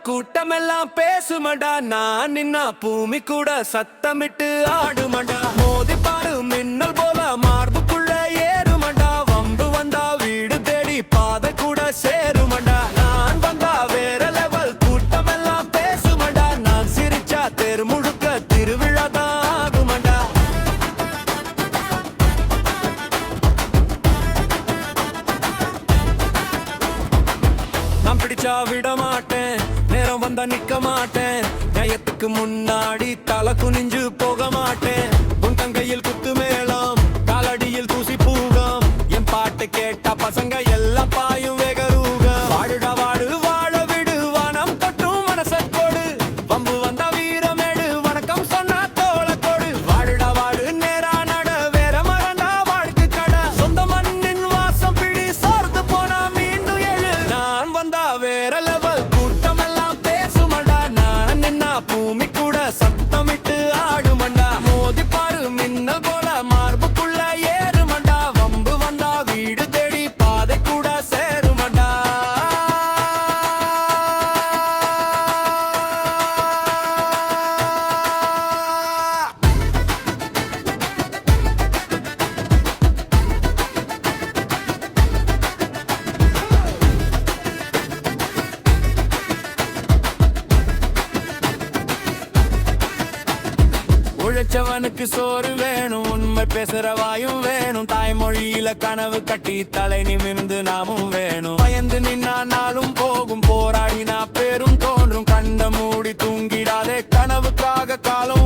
கூட்டமெல்லாம் பேசுமடா நான் நின்னா பூமி கூட சத்தமிட்டு ஆடுமடா மோதி பாரு மின்னல் போல மார்புக்குள்ள ஏறுமடா வம்பு வந்தா வீடு தேடி பாதை கூட சேருமடா நான் வந்தா வேற லெவல் கூட்டமெல்லாம் பேசுமடா நான் சிரிச்சா தெரு முழுக்க திருவிழா தான் ஆகுமடா நான் பிடிச்சா விட மாட்டேன் நேரம் வந்தா நிக்க மாட்டேன் நியாயத்துக்கு முன்னாடி தலை குனிஞ்சு போக மாட்டேன் உன் தங்கையில் குத்து மேளம் காலடியில் தூசி பூகம் என் பாட்டு கேட்டா பசங்க எல்லாம் பாயும் வேகரூகம் வாடுடா வாடு வாழ விடு வானம் தொட்டும் மனச கொடு வம்பு வந்தா வீரமேடு வணக்கம் சொன்னா தோள கொடு வாடுடா வாடு நேரா நட வேற மறந்தா வாழ்க்கை கடை சொந்த மண்ணின் வாசம் பிடி சோர்ந்து போனா மீண்டும் எழு நான் வந்தா வேற லெவல் கூட்டமெல்லாம் பேசுமடா நான் நின்னா பூமி கூட சத்தமிட்டு ஆடுமண்டா மோதி பாரு மின்னல் போல மார்புக்குள்ள ஏறுமண்டா வம்பு வந்தா வீடு தேடி பாதை கூட சேருமண்டா உழைச்சவனுக்கு சோறு வேணும் உண்மை பேசுற வாயும் வேணும் தாய்மொழியில கனவு கட்டி தலை நிமிர்ந்து நாமும் வேணும் பயந்து நின்னா நாளும் போகும் போராடினா பேரும் தோன்றும் கண்ட மூடி தூங்கிடாதே கனவுக்காக காலம்